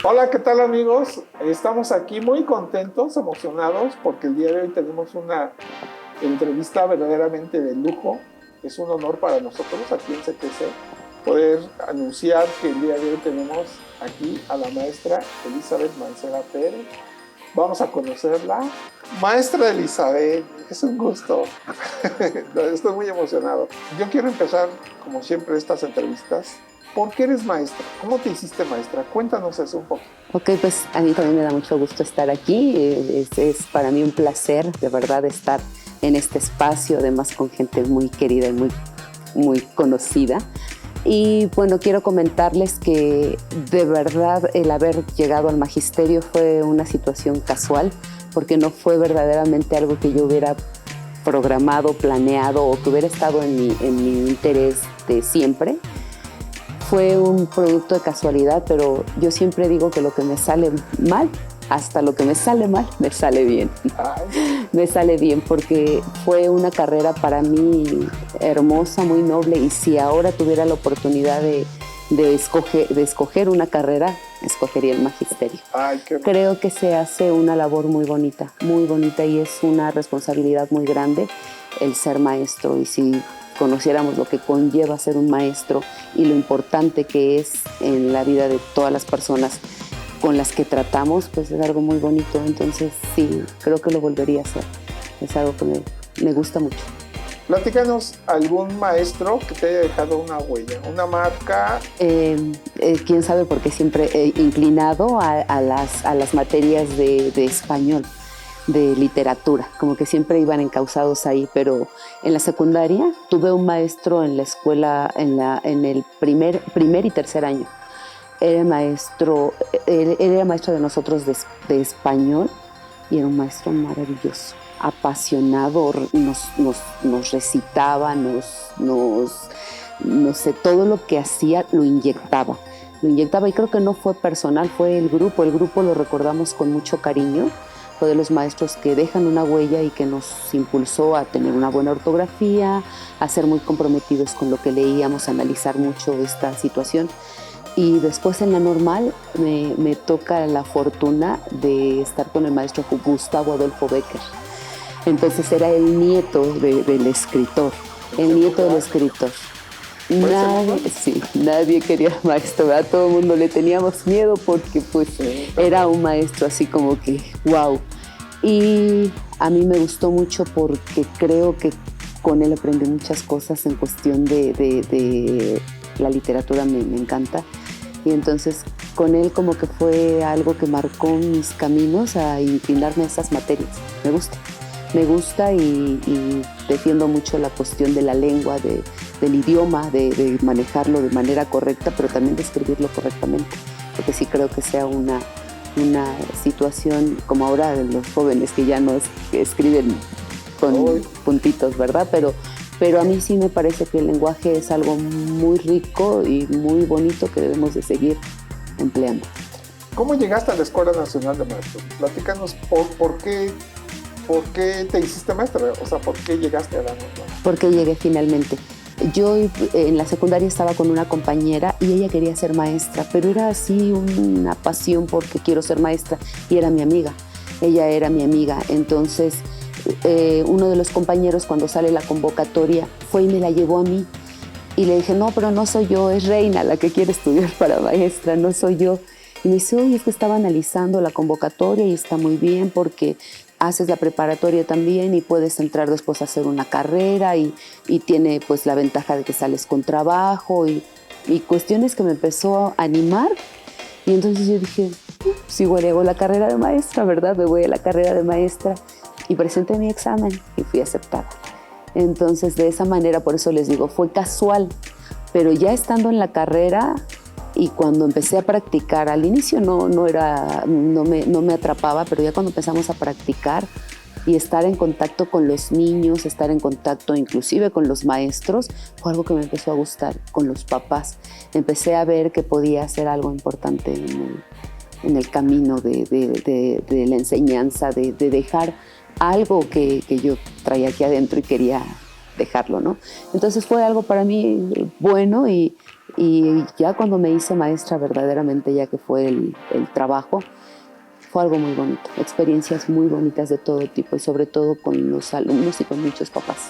Hola, ¿qué tal amigos? Estamos aquí muy contentos, emocionados, porque el día de hoy tenemos una entrevista verdaderamente de lujo. Es un honor para nosotros aquí en CTC poder anunciar que el día de hoy tenemos aquí a la maestra Elizabeth Mancera Pérez. Vamos a conocerla. Maestra Elizabeth, es un gusto. Estoy muy emocionado. Yo quiero empezar, como siempre, estas entrevistas. ¿Por qué eres maestra? ¿Cómo te hiciste maestra? Cuéntanos eso un poco. Ok, pues a mí también me da mucho gusto estar aquí. Es para mí un placer, de verdad, estar en este espacio, además con gente muy querida y muy conocida. Y bueno, quiero comentarles que de verdad el haber llegado al magisterio fue una situación casual, porque no fue verdaderamente algo que yo hubiera programado, planeado o que hubiera estado en mi interés de siempre. Fue un producto de casualidad, pero yo siempre digo que lo que me sale mal, hasta lo que me sale mal, me sale bien. Me sale bien porque fue una carrera para mí hermosa, muy noble, y si ahora tuviera la oportunidad de escoger una carrera, escogería el magisterio. Ay, qué... Creo que se hace una labor muy bonita, y es una responsabilidad muy grande el ser maestro. Y si conociéramos lo que conlleva ser un maestro y lo importante que es en la vida de todas las personas con las que tratamos, pues es algo muy bonito. Entonces sí, creo que lo volvería a hacer. Es algo que me gusta mucho. Platícanos algún maestro que te haya dejado una huella, una marca. Quién sabe, porque siempre he inclinado a las materias de español, de literatura, como que siempre iban encausados ahí. Pero en la secundaria tuve un maestro en la escuela, en el primer y tercer año. Él era maestro de nosotros de español, y era un maestro maravilloso, apasionado, nos recitaba, no sé, todo lo que hacía lo inyectaba, y creo que no fue personal, fue el grupo lo recordamos con mucho cariño. Fue de los maestros que dejan una huella y que nos impulsó a tener una buena ortografía, a ser muy comprometidos con lo que leíamos, a analizar mucho esta situación. Y después en la normal me toca la fortuna de estar con el maestro Gustavo Adolfo Bécquer. Entonces era el nieto del escritor, el nieto del escritor. Nadie quería al maestro, ¿verdad? Todo el mundo le teníamos miedo porque pues era un maestro así como que wow. Y a mí me gustó mucho porque creo que con él aprendí muchas cosas en cuestión de la literatura, me encanta. Y entonces con él como que fue algo que marcó mis caminos a inclinarme a esas materias. Me gusta y defiendo mucho la cuestión de la lengua, del idioma, de manejarlo de manera correcta, pero también de escribirlo correctamente, porque sí creo que sea una situación como ahora de los jóvenes que ya no escriben con puntitos, ¿verdad? Pero a mí sí me parece que el lenguaje es algo muy rico y muy bonito que debemos de seguir empleando. ¿Cómo llegaste a la Escuela Nacional de Maestros? Platícanos por qué te hiciste maestra, o sea, por qué llegaste a la normal. ¿Por qué llegué finalmente? Yo en la secundaria estaba con una compañera y ella quería ser maestra, pero era así una pasión porque quiero ser maestra, y era mi amiga. Ella era mi amiga, entonces uno de los compañeros, cuando sale la convocatoria, fue y me la llevó a mí. Y le dije, no, pero no soy yo, es Reina la que quiere estudiar para maestra, no soy yo. Y me dice, oye, es que estaba analizando la convocatoria y está muy bien porque haces la preparatoria también y puedes entrar después a hacer una carrera y tiene pues la ventaja de que sales con trabajo y cuestiones que me empezó a animar. Y entonces yo dije, pues igual hago la carrera de maestra, ¿verdad? Me voy a la carrera de maestra y presenté mi examen y fui aceptada. Entonces de esa manera, por eso les digo, fue casual, pero ya estando en la carrera y cuando empecé a practicar, al inicio no me atrapaba, pero ya cuando empezamos a practicar y estar en contacto con los niños, estar en contacto inclusive con los maestros, fue algo que me empezó a gustar, con los papás. Empecé a ver que podía hacer algo importante en el camino de la enseñanza, de dejar algo que yo traía aquí adentro y quería dejarlo, ¿no? Entonces fue algo para mí bueno y ya cuando me hice maestra verdaderamente, ya que fue el trabajo, fue algo muy bonito, experiencias muy bonitas de todo tipo y sobre todo con los alumnos y con muchos papás.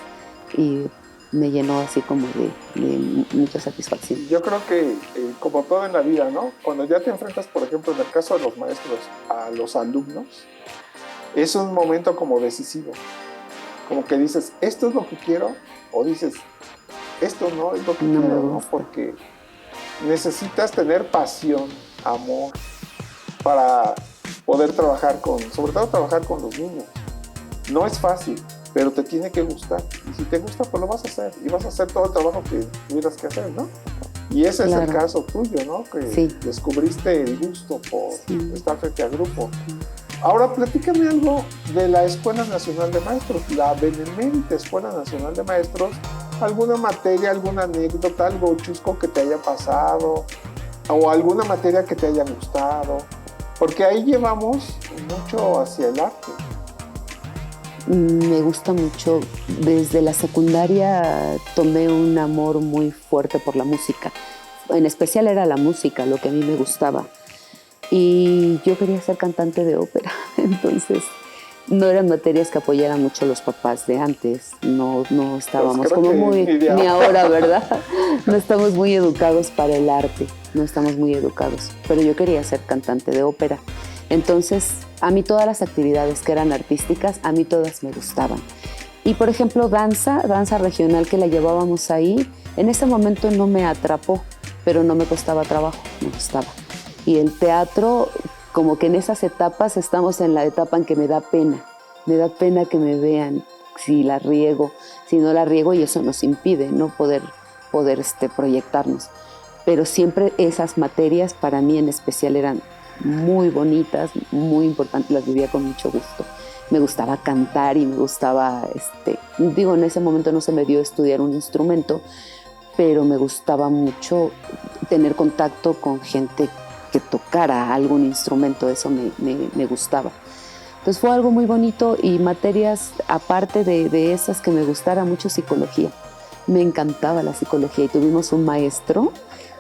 Y me llenó así como de mucha satisfacción. Yo creo que como todo en la vida, ¿no? Cuando ya te enfrentas, por ejemplo, en el caso de los maestros, a los alumnos, es un momento como decisivo. Como que dices, esto es lo que quiero, o dices, esto no es lo que quiero, ¿no? Porque necesitas tener pasión, amor, para poder trabajar sobre todo trabajar con los niños. No es fácil, pero te tiene que gustar. Y si te gusta, pues lo vas a hacer. Y vas a hacer todo el trabajo que tuvieras que hacer, ¿no? Y ese es el caso tuyo, ¿no? Que descubriste el gusto por estar frente a grupo. Ahora, platícame algo de la Escuela Nacional de Maestros, la benemérita Escuela Nacional de Maestros. ¿Alguna materia, alguna anécdota, algo chusco que te haya pasado? ¿O alguna materia que te haya gustado? Porque ahí llevamos mucho hacia el arte. Me gusta mucho. Desde la secundaria tomé un amor muy fuerte por la música. En especial era la música lo que a mí me gustaba. Y yo quería ser cantante de ópera. Entonces, no eran materias que apoyaran mucho los papás de antes. No estábamos como muy... Ni ahora, ¿verdad? No estamos muy educados para el arte. No estamos muy educados. Pero yo quería ser cantante de ópera. Entonces, a mí todas las actividades que eran artísticas, a mí todas me gustaban. Y, por ejemplo, danza regional que la llevábamos ahí, en ese momento no me atrapó, pero no me costaba trabajo, me gustaba. Y el teatro, como que en esas etapas, estamos en la etapa en que me da pena que me vean si la riego, si no la riego, y eso nos impide no poder proyectarnos. Pero siempre esas materias para mí en especial eran muy bonitas, muy importantes, las vivía con mucho gusto. Me gustaba cantar y me gustaba, en ese momento no se me dio estudiar un instrumento, pero me gustaba mucho tener contacto con gente que tocara algún instrumento, eso me gustaba. Entonces fue algo muy bonito y materias, aparte de esas que me gustara mucho, psicología. Me encantaba la psicología y tuvimos un maestro,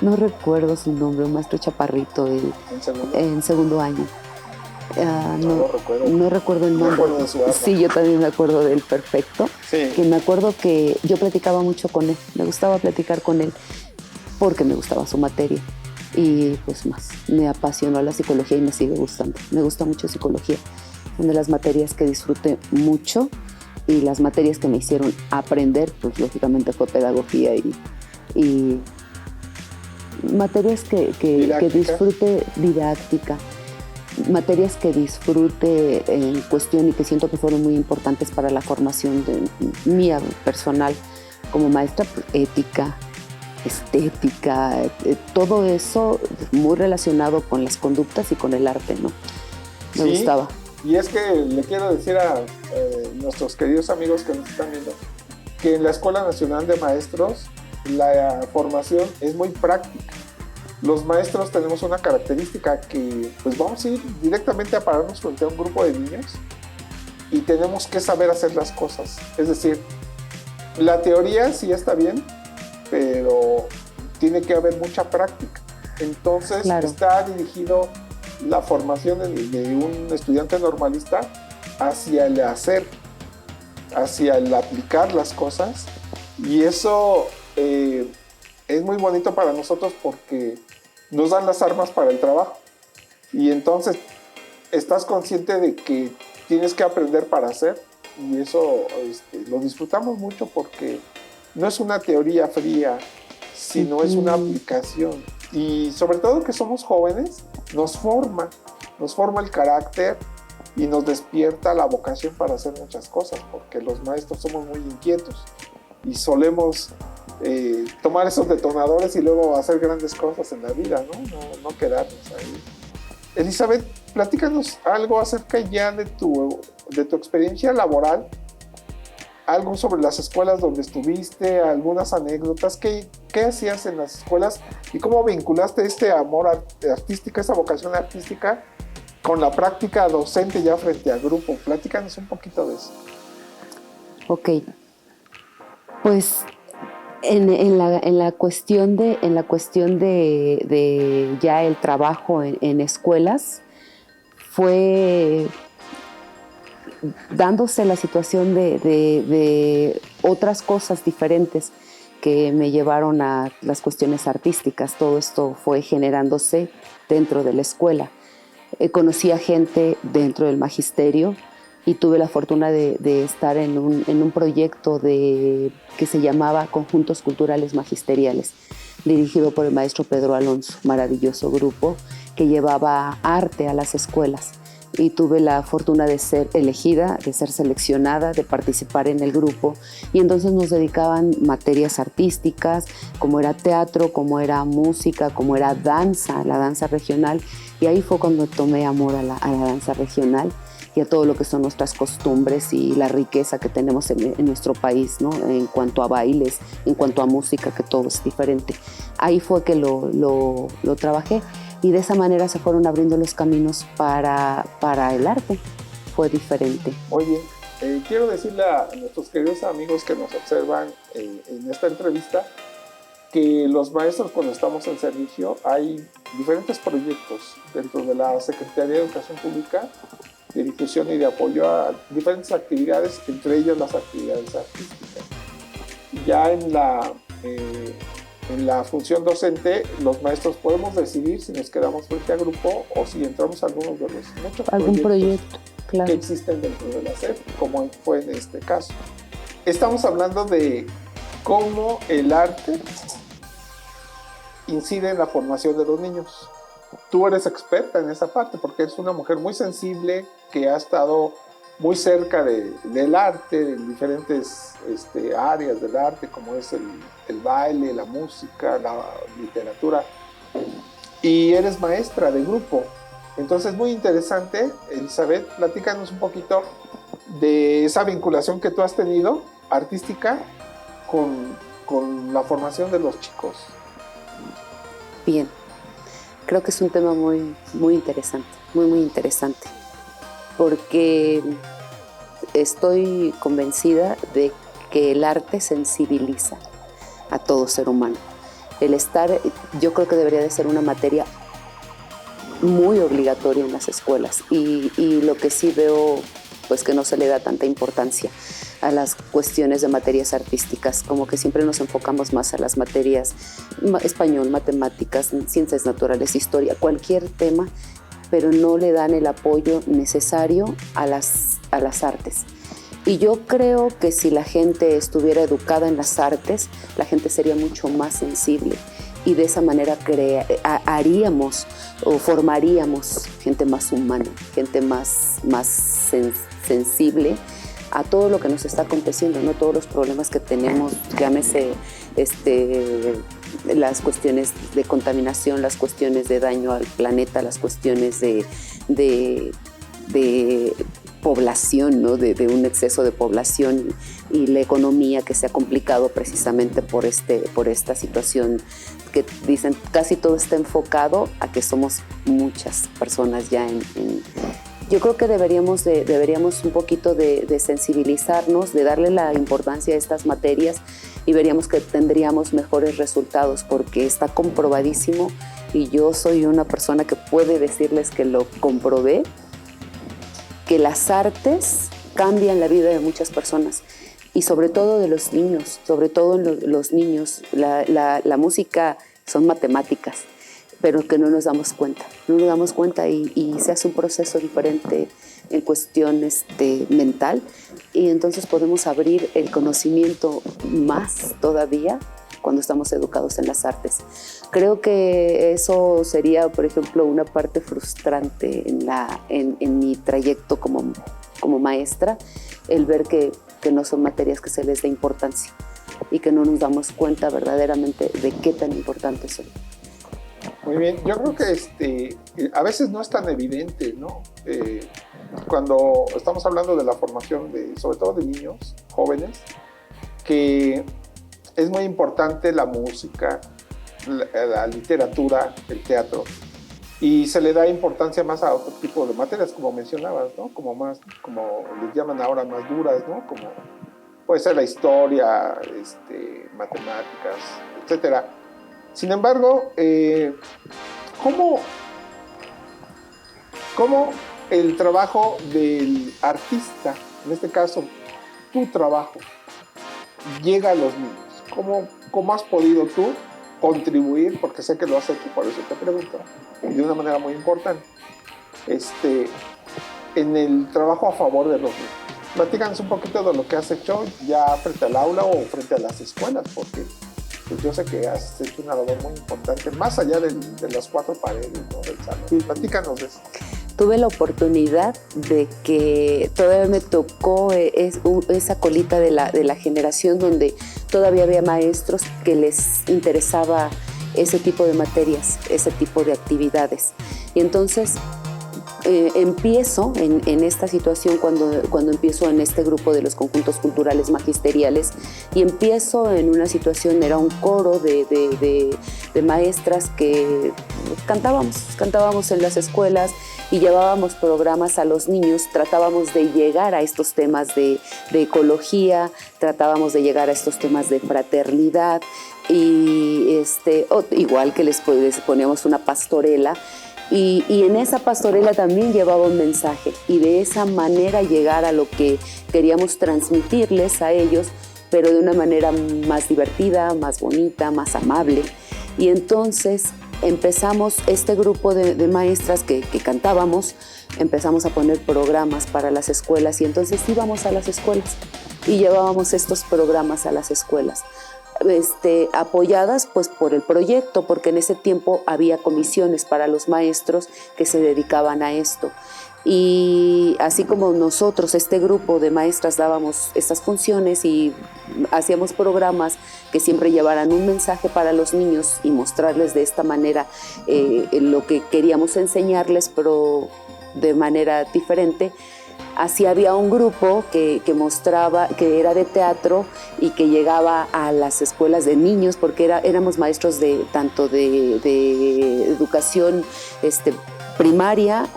no recuerdo su nombre, un maestro chaparrito en segundo año. No recuerdo el nombre. Me acuerdo de sí, yo también me acuerdo de él perfecto. Sí. Que me acuerdo que yo platicaba mucho con él, me gustaba platicar con él porque me gustaba su materia. Y pues más, me apasionó la psicología y me sigue gustando. Me gusta mucho psicología. Una de las materias que disfruté mucho y las materias que me hicieron aprender, pues lógicamente fue pedagogía y materias que disfrute, didáctica, materias que disfrute en cuestión y que siento que fueron muy importantes para la formación de mía personal como maestra, pues, ética, estética, todo eso muy relacionado con las conductas y con el arte, ¿no? Me gustaba. Y es que le quiero decir a nuestros queridos amigos que nos están viendo que en la Escuela Nacional de Maestros la formación es muy práctica. Los maestros tenemos una característica que pues vamos a ir directamente a pararnos frente a un grupo de niños y tenemos que saber hacer las cosas. Es decir, la teoría sí está bien, pero tiene que haber mucha práctica. Entonces está dirigido la formación de un estudiante normalista hacia el hacer, hacia el aplicar las cosas, y eso es muy bonito para nosotros porque nos dan las armas para el trabajo, y entonces estás consciente de que tienes que aprender para hacer, y eso lo disfrutamos mucho porque no es una teoría fría, sino es una aplicación. Y sobre todo que somos jóvenes, nos forma el carácter y nos despierta la vocación para hacer muchas cosas, porque los maestros somos muy inquietos y solemos tomar esos detonadores y luego hacer grandes cosas en la vida, no quedarnos ahí. Elizabeth, platícanos algo acerca ya de tu experiencia laboral, algo sobre las escuelas donde estuviste, algunas anécdotas, ¿qué hacías en las escuelas y cómo vinculaste este amor artístico, esa vocación artística con la práctica docente ya frente al grupo? Platícanos un poquito de eso. Ok. Pues en la cuestión de ya el trabajo en escuelas, fue dándose la situación de otras cosas diferentes que me llevaron a las cuestiones artísticas. Todo esto fue generándose dentro de la escuela. Conocí a gente dentro del magisterio y tuve la fortuna de estar en un proyecto que se llamaba Conjuntos Culturales Magisteriales, dirigido por el maestro Pedro Alonso, maravilloso grupo que llevaba arte a las escuelas. Y tuve la fortuna de ser elegida, de ser seleccionada, de participar en el grupo. Y entonces nos dedicaban materias artísticas, como era teatro, como era música, como era danza, la danza regional. Y ahí fue cuando tomé amor a la danza regional y a todo lo que son nuestras costumbres y la riqueza que tenemos en nuestro país, ¿no? En cuanto a bailes, en cuanto a música, que todo es diferente. Ahí fue que lo trabajé. Y de esa manera se fueron abriendo los caminos para el arte. Fue diferente. Muy bien. Quiero decirle a nuestros queridos amigos que nos observan en esta entrevista que los maestros, cuando estamos en servicio, hay diferentes proyectos dentro de la Secretaría de Educación Pública de difusión y de apoyo a diferentes actividades, entre ellas las actividades artísticas. Ya en la función docente, los maestros podemos decidir si nos quedamos frente a grupo o si entramos a algunos de los muchos proyectos claro, que existen dentro de la SEP, como fue en este caso. Estamos hablando de cómo el arte incide en la formación de los niños. Tú eres experta en esa parte porque eres una mujer muy sensible que ha estado muy cerca del arte, en diferentes áreas del arte, como es el baile, la música, la literatura, y eres maestra de grupo. Entonces, muy interesante. Elizabeth, platícanos un poquito de esa vinculación que tú has tenido artística con la formación de los chicos. Bien, creo que es un tema muy, muy interesante, muy, muy interesante, porque estoy convencida de que el arte sensibiliza a todo ser humano. El estar, yo creo que debería de ser una materia muy obligatoria en las escuelas y lo que sí veo, pues que no se le da tanta importancia a las cuestiones de materias artísticas, como que siempre nos enfocamos más a las materias español, matemáticas, ciencias naturales, historia, cualquier tema, pero no le dan el apoyo necesario a las artes. Y yo creo que si la gente estuviera educada en las artes, la gente sería mucho más sensible y de esa manera haríamos o formaríamos gente más humana, gente más sensible a todo lo que nos está aconteciendo, ¿no? Todos los problemas que tenemos, llámese las cuestiones de contaminación, las cuestiones de daño al planeta, las cuestiones de población, ¿no? de un exceso de población y la economía que se ha complicado precisamente por esta situación que dicen casi todo está enfocado a que somos muchas personas ya yo creo que deberíamos un poquito de sensibilizarnos, de darle la importancia a estas materias y veríamos que tendríamos mejores resultados porque está comprobadísimo y yo soy una persona que puede decirles que lo comprobé, que las artes cambian la vida de muchas personas y sobre todo de los niños, sobre todo en los niños. La música son matemáticas, pero que no nos damos cuenta y se hace un proceso diferente en cuestión mental y entonces podemos abrir el conocimiento más todavía cuando estamos educados en las artes. Creo que eso sería, por ejemplo, una parte frustrante en mi trayecto como maestra, el ver que no son materias que se les dé importancia y que no nos damos cuenta verdaderamente de qué tan importantes son. Muy bien, yo creo que a veces no es tan evidente, ¿no? Cuando estamos hablando de la formación sobre todo de niños, jóvenes, que es muy importante la música, la literatura, el teatro, y se le da importancia más a otro tipo de materias, como mencionabas, ¿no? Como les llaman ahora más duras, ¿no? Como puede ser la historia, matemáticas, etcétera. Sin embargo, ¿cómo el trabajo del artista, en este caso tu trabajo, llega a los niños? ¿Cómo has podido tú contribuir, porque sé que lo has hecho, por eso te pregunto, de una manera muy importante, en el trabajo a favor de los niños? Platícanos un poquito de lo que has hecho ya frente al aula o frente a las escuelas, porque pues yo sé que has hecho una labor muy importante, más allá de las cuatro paredes, ¿no?, del salón. Platícanos de eso. Tuve la oportunidad de que todavía me tocó esa colita de la generación donde todavía había maestros que les interesaba ese tipo de materias, ese tipo de actividades. Y entonces empiezo en esta situación cuando empiezo en este grupo de los conjuntos culturales magisteriales, y empiezo en una situación, era un coro de maestras que cantábamos en las escuelas y llevábamos programas a los niños, tratábamos de llegar a estos temas de ecología, tratábamos de llegar a estos temas de fraternidad, y igual que les poníamos una pastorela. Y en esa pastorela también llevaba un mensaje, y de esa manera llegar a lo que queríamos transmitirles a ellos, pero de una manera más divertida, más bonita, más amable. Y entonces empezamos, este grupo de maestras que cantábamos, empezamos a poner programas para las escuelas, y entonces íbamos a las escuelas y llevábamos estos programas a las escuelas. Apoyadas pues por el proyecto, porque en ese tiempo había comisiones para los maestros que se dedicaban a esto. Y así como nosotros, este grupo de maestras, dábamos estas funciones y hacíamos programas que siempre llevaran un mensaje para los niños y mostrarles de esta manera lo que queríamos enseñarles, pero de manera diferente. Así había un grupo que mostraba, que era de teatro y que llegaba a las escuelas de niños, porque éramos maestros tanto de educación primaria,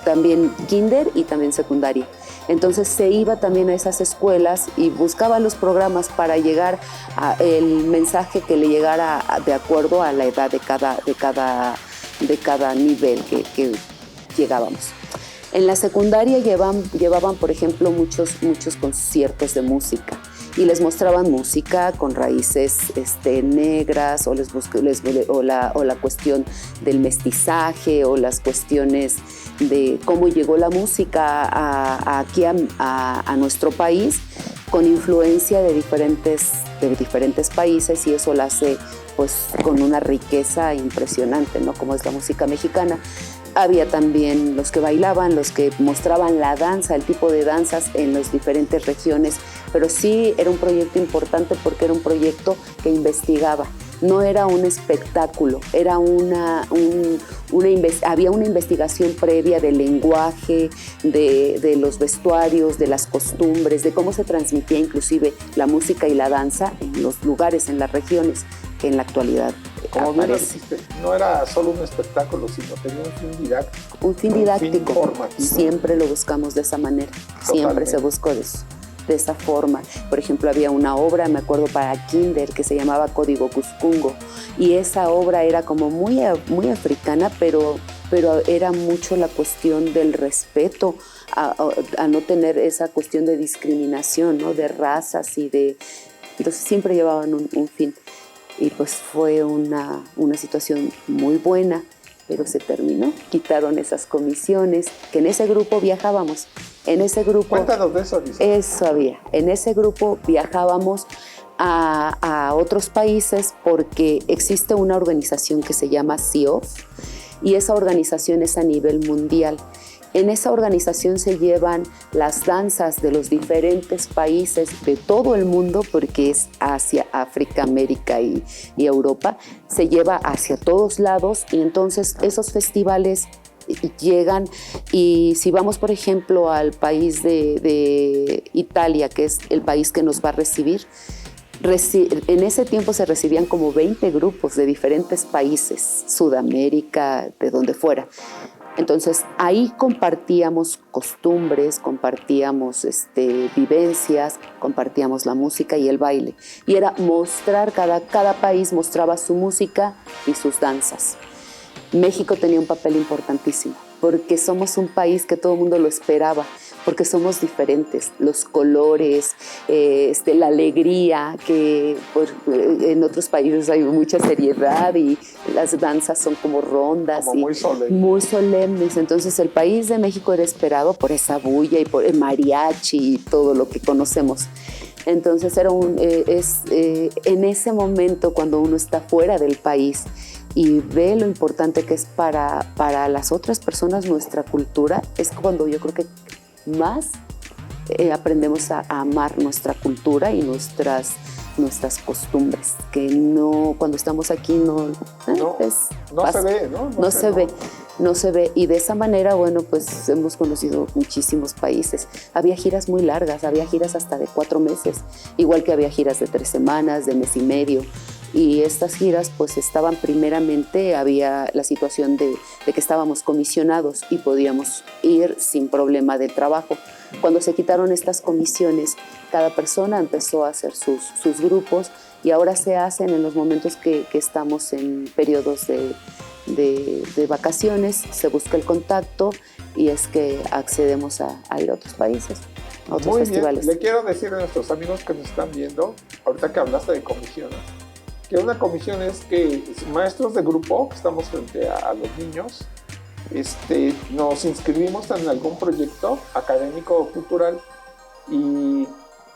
también kinder y también secundaria. Entonces se iba también a esas escuelas y buscaba los programas para llegar el mensaje que le llegara de acuerdo a la edad de cada nivel que llegábamos. En la secundaria llevaban, por ejemplo, muchos conciertos de música, y les mostraban música con raíces negras, o la cuestión del mestizaje, o las cuestiones de cómo llegó la música aquí a nuestro país, con influencia de diferentes países, y eso la hace pues con una riqueza impresionante, ¿no?, como es la música mexicana. Había también los que bailaban, los que mostraban la danza, el tipo de danzas en las diferentes regiones, pero sí era un proyecto importante porque era un proyecto que investigaba. No era un espectáculo, era había una investigación previa del lenguaje, de los vestuarios, de las costumbres, de cómo se transmitía inclusive la música y la danza en los lugares, en las regiones que en la actualidad como aparece. Bien dijiste, no era solo un espectáculo, sino tenía un fin didáctico. Un fin didáctico. Informativo. Siempre lo buscamos de esa manera. Totalmente. Siempre se buscó de esa forma. Por ejemplo, había una obra, me acuerdo, para kinder que se llamaba Código Cuscungo, y esa obra era como muy africana, pero era mucho la cuestión del respeto, a no tener esa cuestión de discriminación, ¿no?, de razas y de... Entonces siempre llevaban un fin. Y pues fue una situación muy buena, pero se terminó. Quitaron esas comisiones, que en ese grupo viajábamos. En ese grupo... Cuéntanos de eso, Lisa. Eso había. En ese grupo viajábamos a otros países porque existe una organización que se llama CIOF, y esa organización es a nivel mundial. En esa organización se llevan las danzas de los diferentes países de todo el mundo, porque es Asia, África, América y Europa. Se lleva hacia todos lados, y entonces esos festivales llegan, y si vamos, por ejemplo, al país de Italia, que es el país que nos va a recibir, en ese tiempo se recibían como 20 grupos de diferentes países, Sudamérica, de donde fuera. Entonces ahí compartíamos costumbres, compartíamos vivencias, compartíamos la música y el baile. Y era mostrar, cada país mostraba su música y sus danzas. México tenía un papel importantísimo, porque somos un país que todo el mundo lo esperaba, porque somos diferentes, los colores, la alegría, que en otros países hay mucha seriedad y las danzas son como rondas. Como y muy solemnes. Entonces el país de México era esperado por esa bulla y por el mariachi y todo lo que conocemos. Entonces era en ese momento cuando uno está fuera del país y ve lo importante que es para las otras personas nuestra cultura, es cuando yo creo que más aprendemos a amar nuestra cultura y nuestras costumbres, que no, cuando estamos aquí no se ve, ¿no? No se ve. Y de esa manera, bueno, pues hemos conocido muchísimos países. Había giras muy largas, había giras hasta de 4 meses, igual que había giras de 3 semanas, de mes y medio. Y estas giras pues estaban primeramente, había la situación de que estábamos comisionados y podíamos ir sin problema de trabajo. Cuando se quitaron estas comisiones, cada persona empezó a hacer sus grupos y ahora se hacen en los momentos que estamos en periodos de vacaciones, se busca el contacto y es que accedemos a ir a otros países, a otros festivales. Bien. Le quiero decir a nuestros amigos que nos están viendo, ahorita que hablaste de comisiones, que una comisión es que maestros de grupo, que estamos frente a los niños, nos inscribimos en algún proyecto académico o cultural y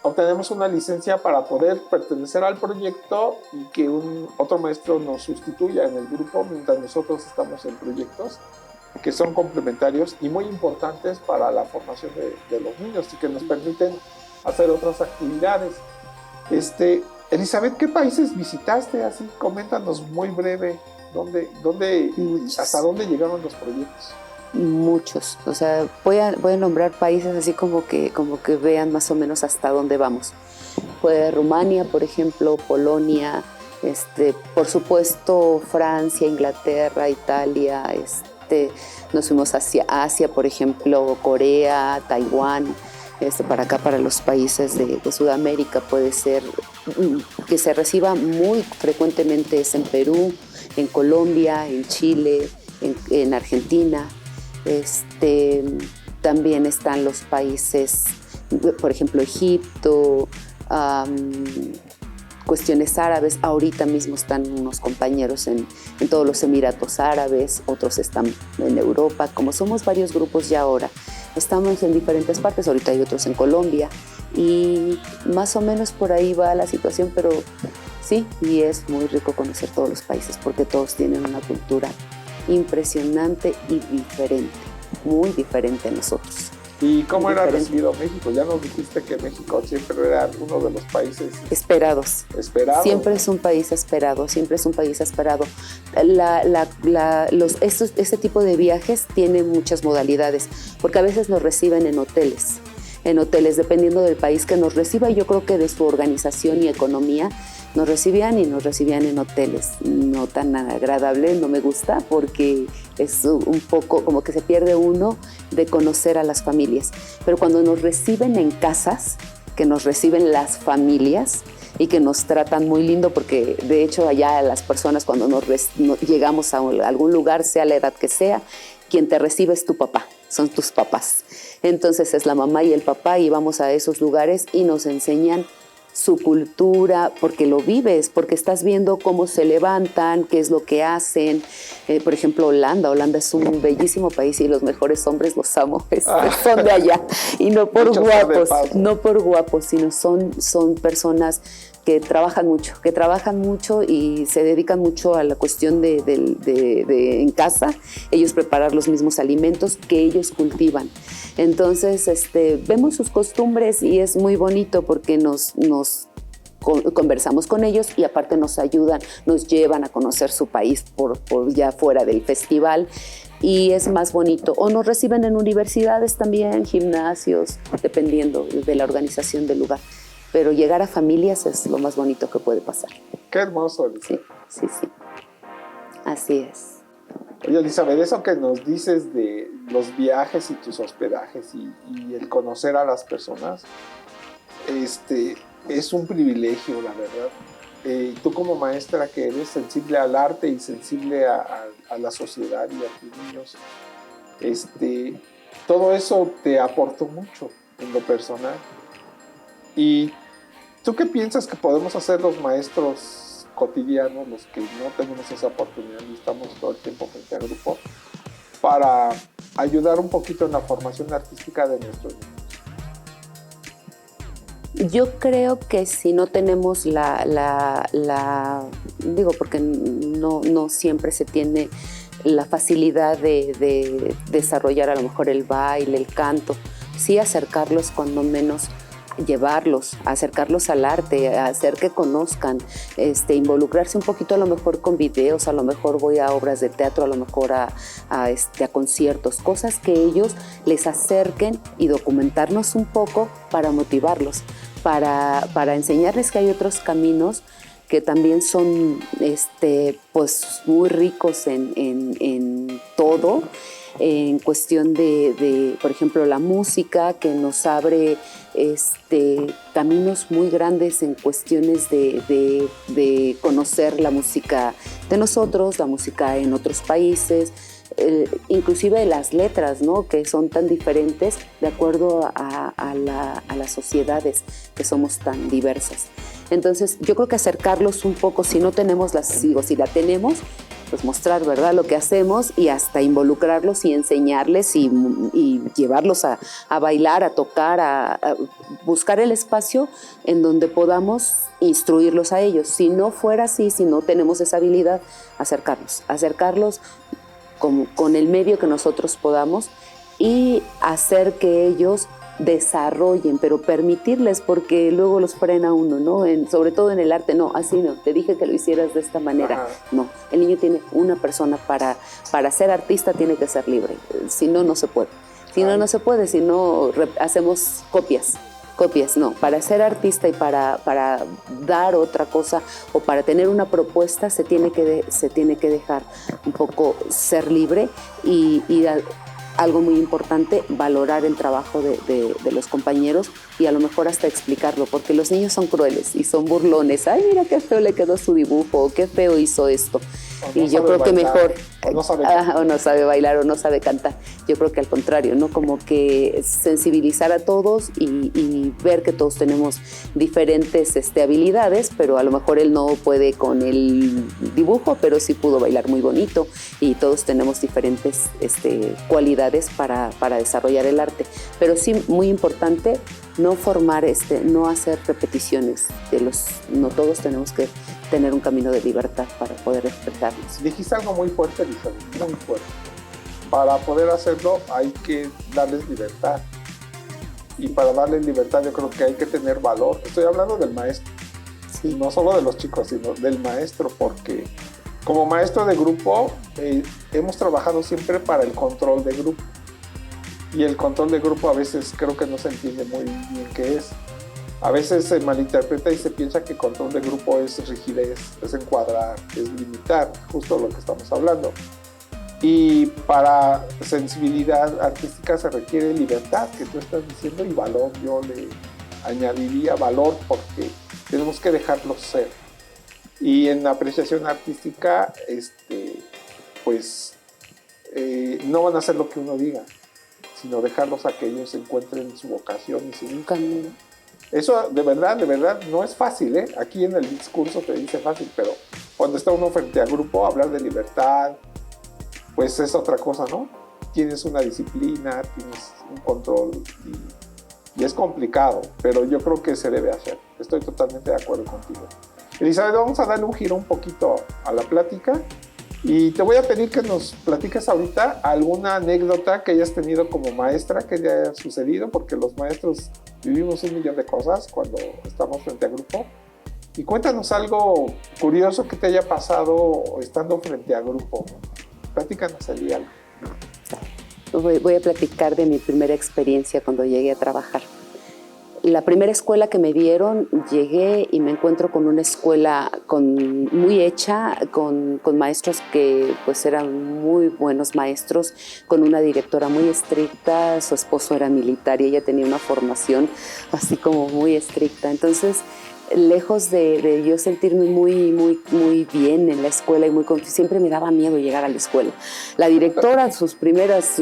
obtenemos una licencia para poder pertenecer al proyecto y que otro maestro nos sustituya en el grupo mientras nosotros estamos en proyectos que son complementarios y muy importantes para la formación de los niños y que nos permiten hacer otras actividades. Elizabeth, ¿qué países visitaste? Así, coméntanos muy breve, ¿hasta dónde llegaron los proyectos? Muchos, o sea, voy a nombrar países así como que vean más o menos hasta dónde vamos. Fue Rumania, por ejemplo, Polonia, por supuesto Francia, Inglaterra, Italia, nos fuimos hacia Asia, por ejemplo, Corea, Taiwán. Para acá, para los países de Sudamérica, puede ser que se reciba muy frecuentemente es en Perú, en Colombia, en Chile, en Argentina. También están los países, por ejemplo, Egipto, cuestiones árabes. Ahorita mismo están unos compañeros en todos los Emiratos Árabes, otros están en Europa. Como somos varios grupos ya ahora, estamos en diferentes partes. Ahorita hay otros en Colombia y más o menos por ahí va la situación, pero sí, y es muy rico conocer todos los países porque todos tienen una cultura impresionante y diferente, muy diferente a nosotros. ¿Y cómo era recibido México? Ya nos dijiste que México siempre era uno de los países esperados. Siempre es un país esperado, siempre es un país esperado. Este tipo de viajes tienen muchas modalidades, porque a veces nos reciben en hoteles, dependiendo del país que nos reciba. Yo creo que de su organización y economía nos recibían en hoteles. No tan agradable, no me gusta, porque es un poco como que se pierde uno de conocer a las familias. Pero cuando nos reciben en casas, que nos reciben las familias y que nos tratan muy lindo, porque de hecho allá las personas cuando llegamos a algún lugar, sea la edad que sea, quien te recibe es tu papá, son tus papás. Entonces es la mamá y el papá y vamos a esos lugares y nos enseñan su cultura, porque lo vives, porque estás viendo cómo se levantan, qué es lo que hacen. Por ejemplo, Holanda es un bellísimo país y los mejores hombres los amo, son de allá. Y no por guapos, sino son personas que trabajan mucho y se dedican mucho a la cuestión de en casa, ellos preparar los mismos alimentos que ellos cultivan. Entonces, vemos sus costumbres y es muy bonito porque nos conversamos con ellos y aparte nos ayudan, nos llevan a conocer su país por ya fuera del festival y es más bonito. O nos reciben en universidades también, gimnasios, dependiendo de la organización del lugar. Pero llegar a familias es lo más bonito que puede pasar. Qué hermoso. Sí. Así es. Oye, Elizabeth, eso que nos dices de los viajes y tus hospedajes y el conocer a las personas, es un privilegio, la verdad. Tú como maestra que eres sensible al arte y sensible a la sociedad y a tus niños, todo eso te aportó mucho en lo personal. ¿Y tú qué piensas que podemos hacer los maestros cotidianos, los que no tenemos esa oportunidad y estamos todo el tiempo frente a grupos, para ayudar un poquito en la formación artística de nuestros niños? Yo creo que si no tenemos digo, porque no siempre se tiene la facilidad de desarrollar a lo mejor el baile, el canto, sí acercarlos cuando menos, llevarlos, acercarlos al arte, hacer que conozcan, involucrarse un poquito a lo mejor con videos, a lo mejor voy a obras de teatro, a lo mejor a conciertos, cosas que ellos les acerquen y documentarnos un poco para motivarlos, para enseñarles que hay otros caminos que también son pues muy ricos en todo, en cuestión de, por ejemplo, la música, que nos abre caminos muy grandes en cuestiones de conocer la música de nosotros, la música en otros países, inclusive las letras, ¿no? Que son tan diferentes de acuerdo a las sociedades que somos tan diversas. Entonces yo creo que acercarlos un poco, si no tenemos si la tenemos, pues mostrar, ¿verdad?, lo que hacemos y hasta involucrarlos y enseñarles y llevarlos a bailar, a tocar, a buscar el espacio en donde podamos instruirlos a ellos. Si no fuera así, si no tenemos esa habilidad, acercarlos con el medio que nosotros podamos y hacer que ellos desarrollen, pero permitirles, porque luego los frena uno, ¿no? Sobre todo en el arte, no, así no, te dije que lo hicieras de esta manera. Ajá. No, el niño tiene una persona para ser artista, tiene que ser libre, si no, no se puede. Si no se puede, si no hacemos copias, no, para ser artista y para dar otra cosa o para tener una propuesta se tiene que dejar un poco ser libre y algo muy importante, valorar el trabajo de los compañeros y a lo mejor hasta explicarlo, porque los niños son crueles y son burlones. Ay, mira qué feo le quedó su dibujo, o qué feo hizo esto. Y yo creo que mejor, o no sabe bailar o no sabe cantar. Yo creo que al contrario, ¿no? Como que sensibilizar a todos y ver que todos tenemos diferentes habilidades, pero a lo mejor él no puede con el dibujo, pero sí pudo bailar muy bonito y todos tenemos diferentes cualidades para desarrollar el arte. Pero sí, muy importante, no formar, no hacer repeticiones no todos tenemos que tener un camino de libertad para poder expresarnos. Dijiste algo muy fuerte, Elizabeth, muy fuerte. Para poder hacerlo hay que darles libertad. Y para darles libertad yo creo que hay que tener valor. Estoy hablando del maestro. Sí. No solo de los chicos, sino del maestro, porque como maestro de grupo hemos trabajado siempre para el control de grupo. Y el control de grupo a veces creo que no se entiende muy bien qué es. A veces se malinterpreta y se piensa que control de grupo es rigidez, es encuadrar, es limitar, justo lo que estamos hablando. Y para sensibilidad artística se requiere libertad, que tú estás diciendo, y valor. Yo le añadiría valor porque tenemos que dejarlos ser. Y en la apreciación artística, no van a hacer lo que uno diga, sino dejarlos a que ellos encuentren su vocación y su camino. Eso de verdad no es fácil, ¿eh? Aquí en el discurso te dice fácil, pero cuando está uno frente al grupo, hablar de libertad, pues es otra cosa, ¿no? Tienes una disciplina, tienes un control y es complicado, pero yo creo que se debe hacer. Estoy totalmente de acuerdo contigo. Elizabeth, vamos a darle un giro un poquito a la plática y te voy a pedir que nos platiques ahorita alguna anécdota que hayas tenido como maestra que te haya sucedido, porque los maestros vivimos un millón de cosas cuando estamos frente a grupo. Y cuéntanos algo curioso que te haya pasado estando frente a grupo. Platícanos el diálogo. Voy a platicar de mi primera experiencia cuando llegué a trabajar. la primera escuela que me dieron, llegué y me encuentro con una escuela muy hecha, con maestros que pues eran muy buenos maestros, con una directora muy estricta. Su esposo era militar y ella tenía una formación así como muy estricta. Entonces, lejos de yo sentirme muy bien en la escuela y siempre me daba miedo llegar a la escuela. La directora, sus primeras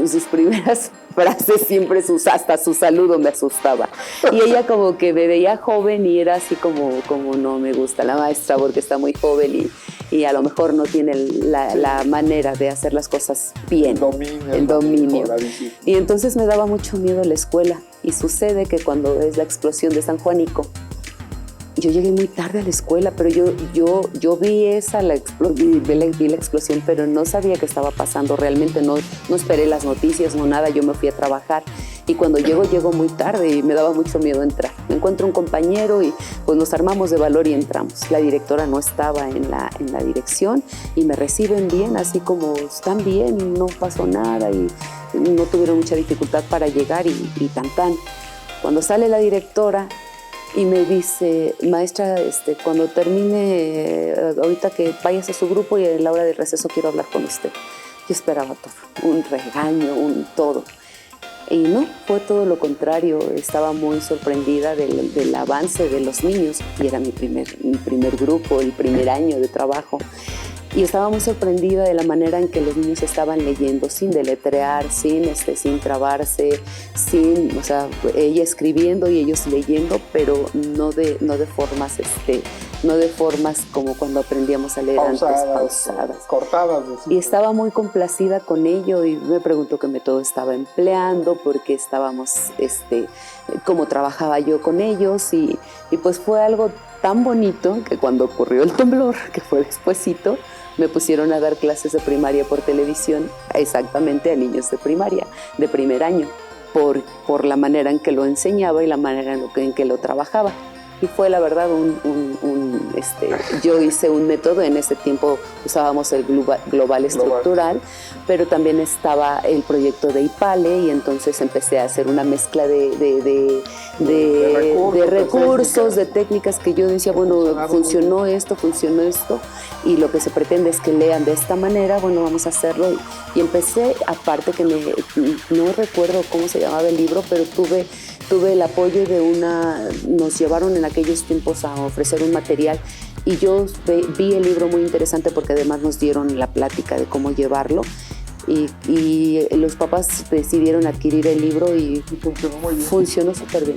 frases, siempre hasta su saludo me asustaba. Y ella como que me veía joven y era así como no me gusta la maestra porque está muy joven y a lo mejor no tiene la manera de hacer las cosas bien. El dominio. Y entonces me daba mucho miedo la escuela. Y sucede que cuando es la explosión de San Juanico, yo llegué muy tarde a la escuela, pero yo vi la explosión, pero no sabía qué estaba pasando realmente, no esperé las noticias, no nada, yo me fui a trabajar y cuando llego muy tarde y me daba mucho miedo entrar. Me encuentro un compañero y pues nos armamos de valor y entramos. La directora no estaba en la dirección y me reciben bien, así como están bien, no pasó nada y no tuvieron mucha dificultad para llegar y tan. Cuando sale la directora, y me dice, maestra, cuando termine, ahorita que vayas a su grupo y en la hora del receso quiero hablar con usted. Yo esperaba todo, un regaño, todo. Y no, fue todo lo contrario. Estaba muy sorprendida del avance de los niños y era mi primer grupo, el primer año de trabajo. Y estaba muy sorprendida de la manera en que los niños estaban leyendo, sin deletrear, sin trabarse, o sea, ella escribiendo y ellos leyendo, pero no de formas como cuando aprendíamos a leer pausadas, cortadas. Y estaba muy complacida con ello y me preguntó qué método estaba empleando, porque estábamos, cómo trabajaba yo con ellos y pues fue algo tan bonito que cuando ocurrió el temblor, que fue despuesito, me pusieron a dar clases de primaria por televisión exactamente a niños de primaria, de primer año, por la manera en que lo enseñaba y la manera en que lo trabajaba. Y fue la verdad yo hice un método, en ese tiempo usábamos el global estructural, pero también estaba el proyecto de IPALE y entonces empecé a hacer una mezcla de recursos, de técnicas que yo decía, bueno, funcionó esto y lo que se pretende es que lean de esta manera, bueno, vamos a hacerlo. Y empecé, aparte que no recuerdo cómo se llamaba el libro, pero tuve el apoyo nos llevaron en aquellos tiempos a ofrecer un material y yo vi el libro muy interesante porque además nos dieron la plática de cómo llevarlo y los papás decidieron adquirir el libro y funcionó muy bien. Funcionó súper bien.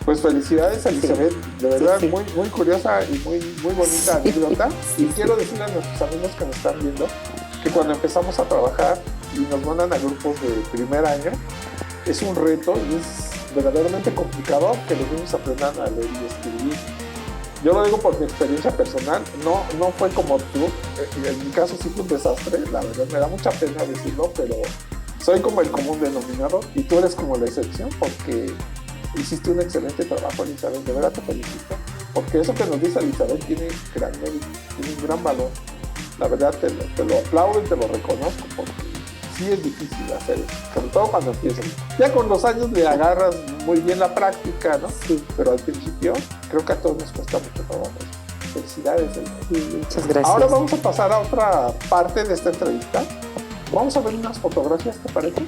Pues felicidades, Elizabeth, de verdad sí. Muy curiosa y muy bonita anécdota. Y quiero decirle a nuestros amigos que nos están viendo que cuando empezamos a trabajar y nos mandan a grupos de primer año, es un reto y es verdaderamente complicado que los niños aprendan a leer y escribir. Yo lo digo por mi experiencia personal, no fue como tú, en mi caso sí fue un desastre, la verdad me da mucha pena decirlo, pero soy como el común denominador y tú eres como la excepción porque hiciste un excelente trabajo, Elizabeth, de verdad te felicito, porque eso que nos dice Elizabeth tiene gran mérito, tiene un gran valor. La verdad te lo aplaudo y te lo reconozco porque sí es difícil hacer eso, sobre todo cuando empiezas. Ya con los años le agarras muy bien la práctica, ¿no? Sí. Pero al principio creo que a todos nos cuesta mucho trabajo. Felicidades. Sí, muchas gracias. Ahora vamos a pasar a otra parte de esta entrevista. Vamos a ver unas fotografías, ¿te parece?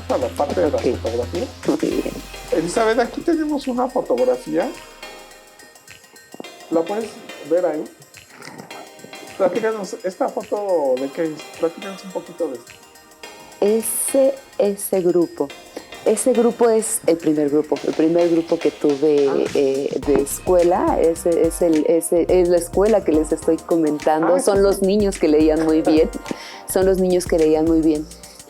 Vamos a la parte de las fotografías. Muy bien. Elizabeth, aquí tenemos una fotografía. ¿La puedes ver ahí? Platícanos, ¿esta foto de qué es? Platícanos un poquito de esto. Ese grupo es el primer grupo que tuve de escuela, es la escuela que les estoy comentando, son los niños que leían muy bien,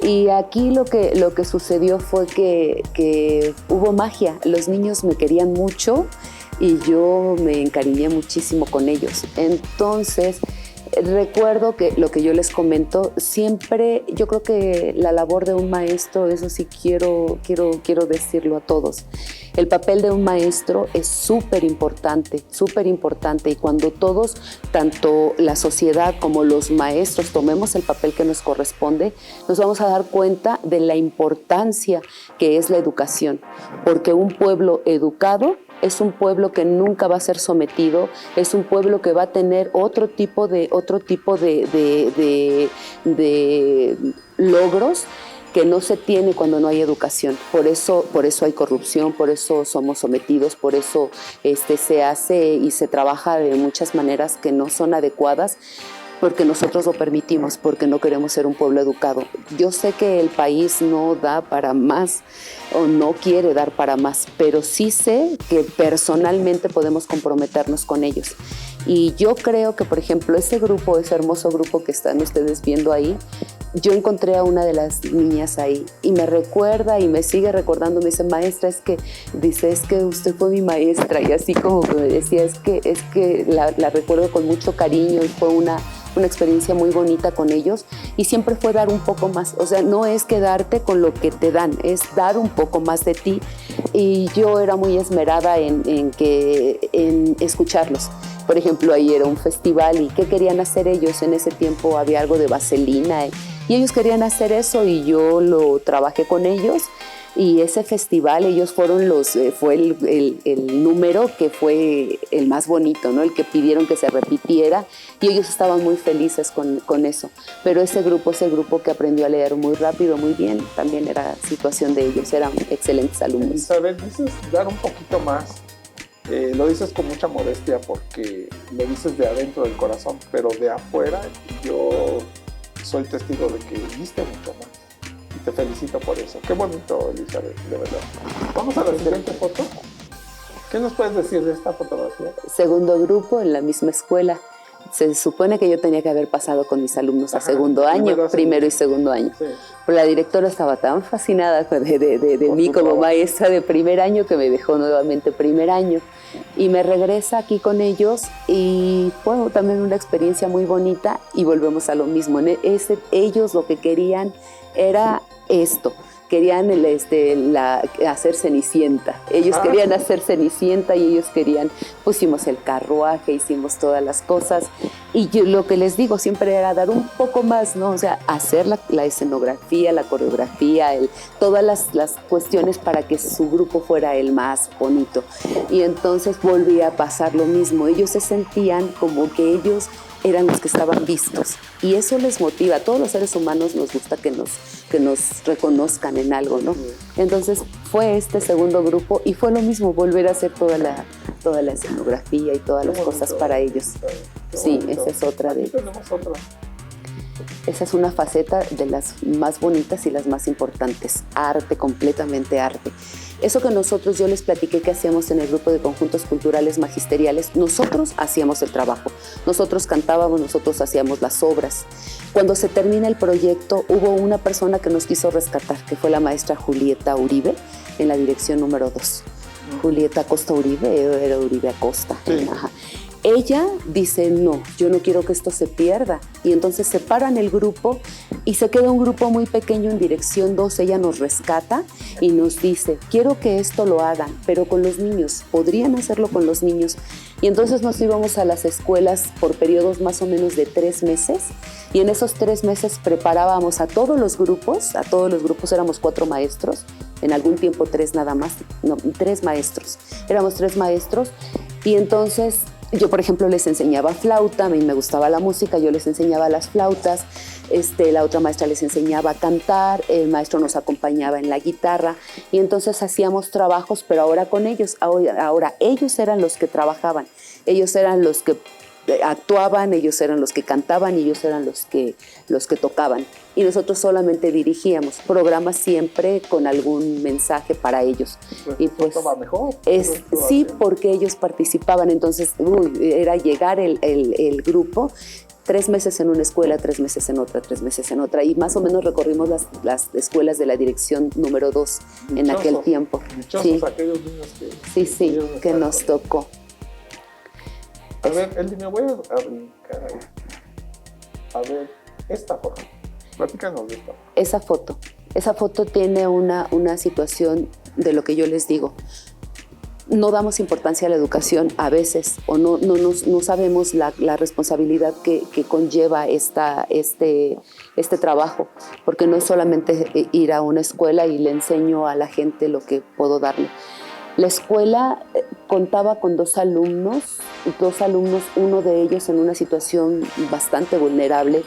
y aquí lo que sucedió fue que hubo magia, los niños me querían mucho y yo me encariñé muchísimo con ellos, entonces Recuerdo que lo que yo les comento, siempre, yo creo que la labor de un maestro, eso sí quiero decirlo a todos, el papel de un maestro es súper importante, y cuando todos, tanto la sociedad como los maestros, tomemos el papel que nos corresponde, nos vamos a dar cuenta de la importancia que es la educación, porque un pueblo educado es un pueblo que nunca va a ser sometido, es un pueblo que va a tener otro tipo de logros que no se tiene cuando no hay educación. Por eso hay corrupción, por eso somos sometidos, por eso se hace y se trabaja de muchas maneras que no son adecuadas, porque nosotros lo permitimos, porque no queremos ser un pueblo educado. Yo sé que el país no da para más o no quiere dar para más, pero sí sé que personalmente podemos comprometernos con ellos. Y yo creo que, por ejemplo, ese hermoso grupo que están ustedes viendo ahí, yo encontré a una de las niñas ahí y me recuerda y me sigue recordando, me dice, maestra, es que usted fue mi maestra, y así como que me decía, es que la recuerdo con mucho cariño y fue una experiencia muy bonita con ellos, y siempre fue dar un poco más, o sea, no es quedarte con lo que te dan, es dar un poco más de ti, y yo era muy esmerada en escucharlos. Por ejemplo, ahí era un festival y ¿qué querían hacer ellos? En ese tiempo había algo de vaselina y ellos querían hacer eso y yo lo trabajé con ellos. Y ese festival, ellos fueron fue el número que fue el más bonito, ¿no? El que pidieron que se repitiera, y ellos estaban muy felices con eso. Pero ese grupo que aprendió a leer muy rápido, muy bien, también era situación de ellos, eran excelentes alumnos. Isabel, dices dar un poquito más, lo dices con mucha modestia porque lo dices de adentro del corazón, pero de afuera yo soy testigo de que diste mucho más. Te felicito por eso. Qué bonito, Elizabeth, de verdad. Vamos a la siguiente foto. ¿Qué nos puedes decir de esta fotografía? Segundo grupo en la misma escuela. Se supone que yo tenía que haber pasado con mis alumnos a segundo año, primero y segundo año. Sí. Pero la directora estaba tan fascinada de mí como maestra de primer año que me dejó nuevamente primer año. Y me regresa aquí con ellos y fue también una experiencia muy bonita, y volvemos a lo mismo. Ellos lo que querían era esto. Querían hacer Cenicienta. Ellos querían hacer Cenicienta y ellos querían, pusimos el carruaje, hicimos todas las cosas. Y yo lo que les digo siempre era dar un poco más, ¿no? O sea, hacer la escenografía, la coreografía, todas las cuestiones para que su grupo fuera el más bonito. Y entonces volvía a pasar lo mismo. Ellos se sentían como que ellos eran los que estaban vistos, y eso les motiva. A todos los seres humanos nos gusta que nos reconozcan en algo, ¿no? Entonces fue este segundo grupo y fue lo mismo, volver a hacer toda la escenografía y todas las cosas para ellos. Sí, esa es otra de ellas. Esa es una faceta de las más bonitas y las más importantes. Arte, completamente arte. Eso que yo les platiqué que hacíamos en el grupo de conjuntos culturales magisteriales, nosotros hacíamos el trabajo, nosotros cantábamos, nosotros hacíamos las obras. Cuando se termina el proyecto, hubo una persona que nos quiso rescatar, que fue la maestra Julieta Uribe, en la dirección número 2. Julieta Acosta Uribe, era Uribe Acosta. Sí. Ajá. Ella dice, no, yo no quiero que esto se pierda. Y entonces separan el grupo y se queda un grupo muy pequeño en dirección 2. Ella nos rescata y nos dice, quiero que esto lo hagan, pero con los niños. ¿Podrían hacerlo con los niños? Y entonces nos íbamos a las escuelas por periodos más o menos de 3 meses. Y en esos 3 meses preparábamos a todos los grupos éramos 4 maestros, en algún tiempo 3 nada más, no, 3 maestros. Éramos 3 maestros y entonces yo, por ejemplo, les enseñaba flauta, a mí me gustaba la música, yo les enseñaba las flautas, la otra maestra les enseñaba a cantar, el maestro nos acompañaba en la guitarra, y entonces hacíamos trabajos, pero ahora con ellos, ahora ellos eran los que trabajaban, ellos eran los que actuaban, ellos eran los que cantaban y ellos eran los que tocaban. Y nosotros solamente dirigíamos programas siempre con algún mensaje para ellos. Y pues va mejor. Sí, porque ellos participaban. Entonces era llegar el grupo 3 meses en una escuela, 3 meses en otra, 3 meses en otra. Y más o menos recorrimos las escuelas de la dirección número 2 en aquel tiempo. Sí. Aquellos niños que nos tocó. A ver, Eldi, me voy a brincar ahí. a ver esta foto. Platícanos de esta. Esa foto tiene una situación de lo que yo les digo. No damos importancia a la educación a veces, o no sabemos la responsabilidad que conlleva este trabajo, porque no es solamente ir a una escuela y le enseño a la gente lo que puedo darle. La escuela contaba con dos alumnos, uno de ellos en una situación bastante vulnerable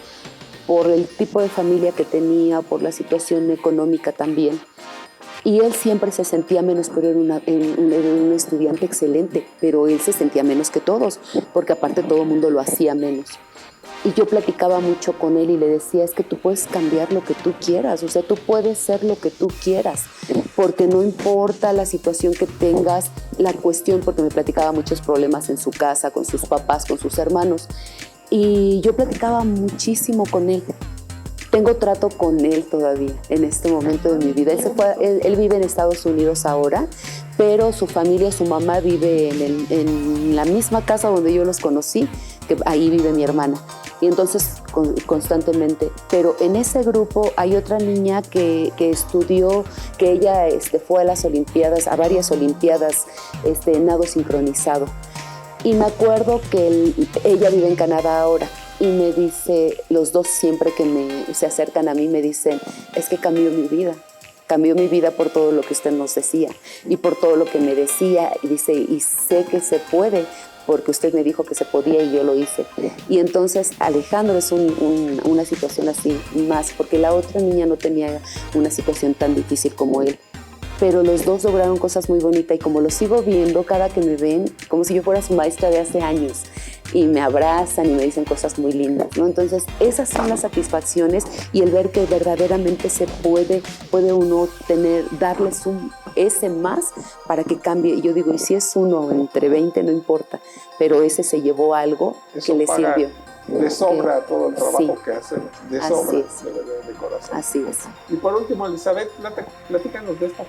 por el tipo de familia que tenía, por la situación económica también. Y él siempre se sentía menos, pero era un estudiante excelente, pero él se sentía menos que todos, porque aparte todo el mundo lo hacía menos. Y yo platicaba mucho con él y le decía, es que tú puedes cambiar lo que tú quieras, o sea, tú puedes ser lo que tú quieras, porque no importa la situación que tengas, la cuestión, porque me platicaba muchos problemas en su casa, con sus papás, con sus hermanos, y yo platicaba muchísimo con él. Tengo trato con él todavía en este momento de mi vida. Él vive en Estados Unidos ahora, pero su familia, su mamá vive en la misma casa donde yo los conocí, que ahí vive mi hermana. Y entonces constantemente. Pero en ese grupo hay otra niña que estudió, que ella fue a las Olimpiadas, a varias Olimpiadas, nado sincronizado. Y me acuerdo que ella vive en Canadá ahora. Y me dice, los dos siempre que se acercan a mí me dicen, es que cambió mi vida por todo lo que usted nos decía y por todo lo que me decía, y dice, y sé que se puede porque usted me dijo que se podía y yo lo hice. Y entonces Alejandro es una situación así más, porque la otra niña no tenía una situación tan difícil como él. Pero los dos lograron cosas muy bonitas y como los sigo viendo cada que me ven, como si yo fuera su maestra de hace años, y me abrazan y me dicen cosas muy lindas, ¿no? Entonces esas son las satisfacciones y el ver que verdaderamente se puede uno darles ese más para que cambie. Y yo digo, y si es uno entre 20 no importa, pero ese se llevó algo eso que le sirvió. De sobra todo el trabajo que hacen, de sobra, es. de verdad, de corazón. Así es. Y por último, Elizabeth, platícanos de esta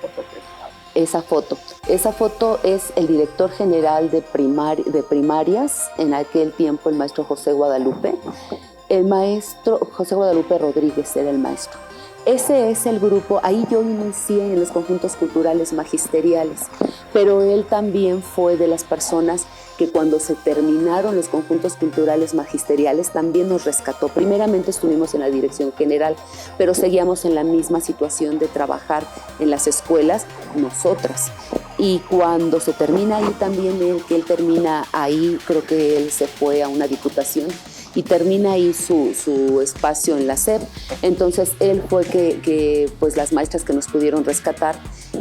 foto. Esa foto es el director general de primarias, en aquel tiempo el maestro José Guadalupe. El maestro José Guadalupe Rodríguez era el maestro. Ese es el grupo, ahí yo inicié en los conjuntos culturales magisteriales, pero él también fue de las personas que cuando se terminaron los conjuntos culturales magisteriales también nos rescató. Primeramente estuvimos en la dirección general, pero seguíamos en la misma situación de trabajar en las escuelas nosotras. Y cuando se termina ahí también, él termina ahí, creo que él se fue a una diputación y termina ahí su espacio en la SEP. Entonces él fue que pues las maestras que nos pudieron rescatar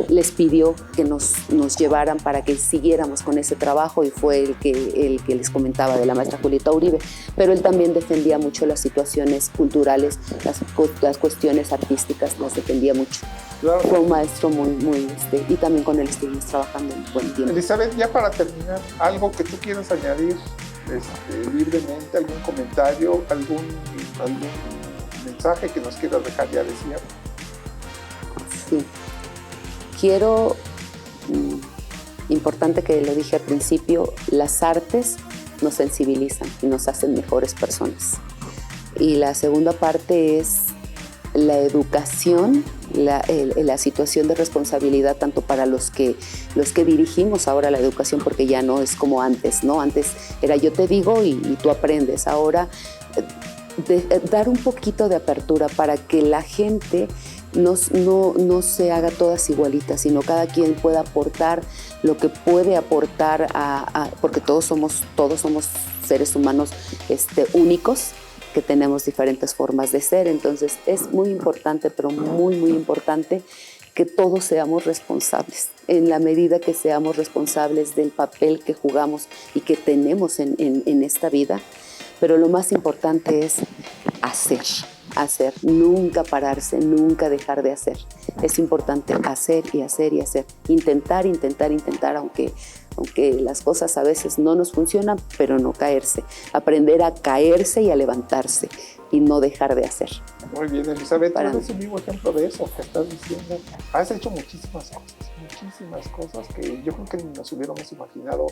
les pidió que nos llevaran para que siguiéramos con ese trabajo y fue el que les comentaba de la maestra Julieta Uribe. Pero él también defendía mucho las situaciones culturales, las cuestiones artísticas, las defendía mucho. Claro. Fue un maestro muy y también con él estuvimos trabajando un buen tiempo. Elizabeth, ya para terminar, algo que tú quieras añadir libremente, algún comentario, algún mensaje que nos quieras dejar ya de cierre. Sí. Quiero, importante que lo dije al principio, las artes nos sensibilizan y nos hacen mejores personas. Y la segunda parte es la educación, la situación de responsabilidad tanto para los que dirigimos ahora la educación, porque ya no es como antes, ¿no? Antes era yo te digo y tú aprendes. Ahora dar un poquito de apertura para que la gente no se haga todas igualitas, sino cada quien pueda aportar lo que puede aportar porque todos somos seres humanos únicos, que tenemos diferentes formas de ser. Entonces es muy importante, pero muy, muy importante que todos seamos responsables, en la medida que seamos responsables del papel que jugamos y que tenemos en esta vida. Pero lo más importante es hacer, nunca pararse, nunca dejar de hacer. Es importante hacer y hacer y hacer. Intentar, aunque las cosas a veces no nos funcionan, pero no caerse. Aprender a caerse y a levantarse y no dejar de hacer. Muy bien, Elizabeth, tú eres un vivo ejemplo de eso que estás diciendo. Has hecho muchísimas cosas que yo creo que ni nos hubiéramos imaginado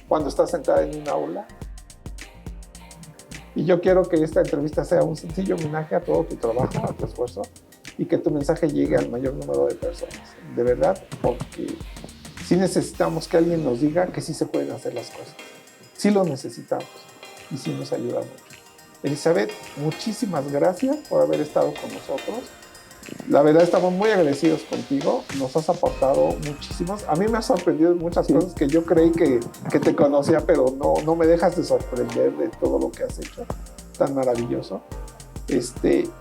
cuando estás sentada en un aula. Y yo quiero que esta entrevista sea un sencillo homenaje a todo tu trabajo, a tu esfuerzo, y que tu mensaje llegue al mayor número de personas. De verdad, porque sí necesitamos que alguien nos diga que sí se pueden hacer las cosas. Sí lo necesitamos y sí nos ayuda mucho. Elizabeth, muchísimas gracias por haber estado con nosotros. La verdad, estamos muy agradecidos contigo. Nos has aportado muchísimos. A mí me ha sorprendido muchas cosas que yo creí que te conocía, pero no me dejas de sorprender de todo lo que has hecho. Tan maravilloso.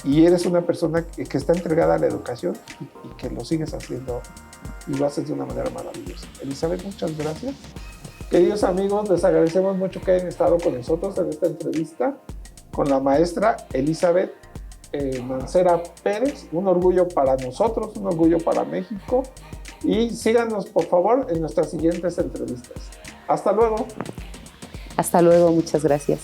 Y eres una persona que está entregada a la educación y que lo sigues haciendo y lo haces de una manera maravillosa. Elizabeth, muchas gracias. Queridos amigos, les agradecemos mucho que hayan estado con nosotros en esta entrevista con la maestra Elizabeth Mancera Pérez. Un orgullo para nosotros, un orgullo para México. Y síganos, por favor, en nuestras siguientes entrevistas. Hasta luego. Hasta luego, muchas gracias.